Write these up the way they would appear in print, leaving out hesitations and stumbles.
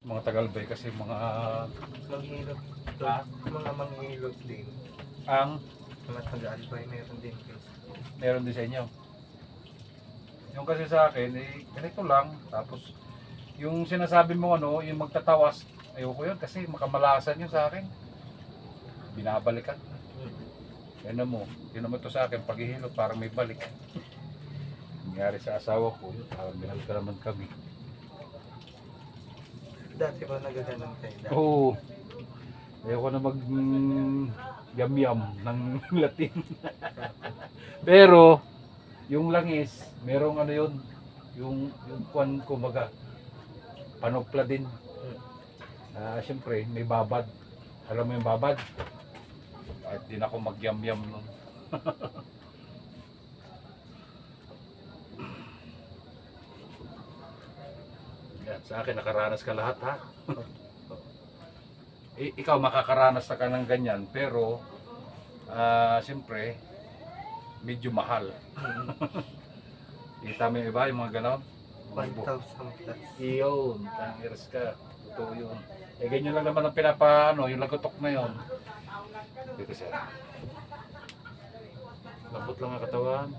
Mga Tagalbay kasi mga Manghilot. Ah? Mga manghilot din. ang Mga taga-albay meron din guys. meron din sa inyo. Yung kasi sa akin, eh, ganito lang. Tapos, yung sinasabi mo ano, yung magtatawas, ayoko yun kasi makamalasan yun sa akin. Binabalikan. Yan mo, yun naman ito sa akin, paghihilot parang may balik. Nangyari sa asawa ko, yun, parang binalik naman kami. Dati ba nagaganon kayo? Dati? Oo. Ayoko na mag yam-yam ng Latin. Pero yung langis, merong ano yun, yung kwan kumbaga panopla din. Siyempre may babad. Alam mo yung babad? Kahit din ako mag-yam-yam nun. Yan, sa akin nakaranas ka lahat ha. Ikaw makakaranas na ka ng ganyan pero siyempre medyo mahal. Kita mo yung iba yung mga ganon? 1,000 plus. Iyon, tangiras ka. Totoo yun. Eh ganyan lang naman ang pinapaano, yung lagotok na yun. Dito siya. Lambot lang ang katawan.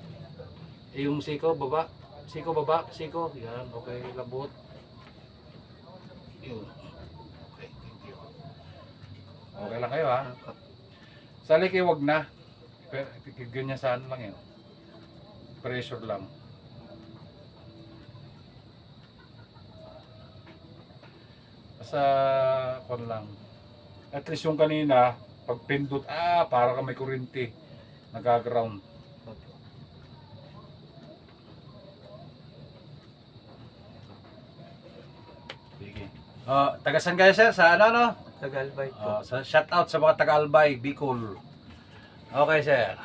Yung siko, baba. Siko, baba. Siko. Yan, okay. Lambot. Yun. Okay, thank you. Okay lang kayo ha. Sa liki, wag na. Pero ganyan saan lang yun. Pressure lang. Sa kon lang. At least yung kanina, pag pindot, para ka may kuryente. Nagaground. Sige. Taga saan kayo sir? Sa ano? Taga-albay po. Sa shout out sa mga taga-Albay, Bicol. Okay sir.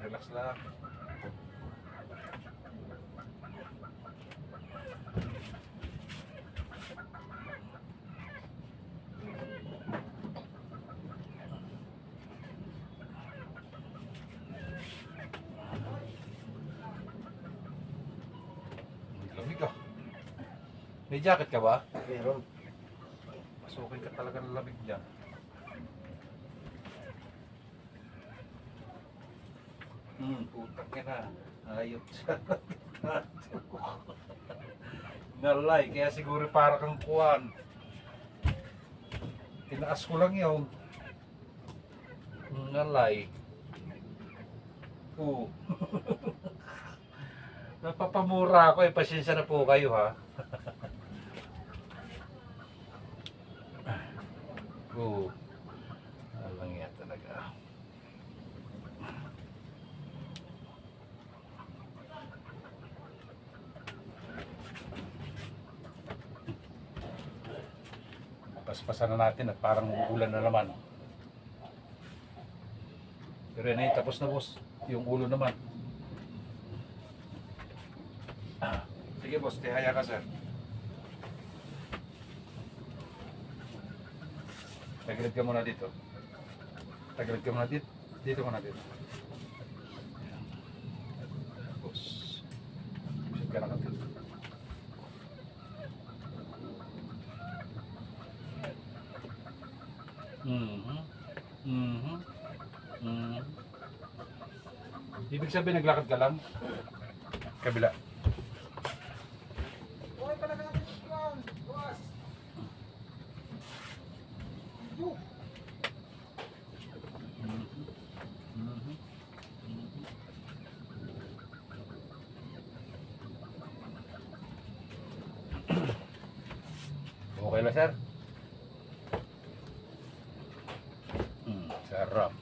Relax lang. Lamig ka. May jacket ka ba? Meron. Pasukin ka talaga ng lamig dyan. Putak ka na. Ayot siya. Nalay, kaya siguro para kang kuwan. Tinaas ko lang yun. Nalay. Oo. Napapamura ako eh. Pasensya na po kayo ha. Oo. Alang yan talaga. Paspasan na natin at parang uulan na naman. Pero yan eh, tapos na boss. Yung ulo naman. Sige boss, tihaya ka sir. Tagilid ka muna dito. Tagilid ka muna dito. Dito muna dito. Tapos, pusit ka na ka dito. Ibig sabihin naglakad ka lang? Kabila. Okay lang sir? Sarap.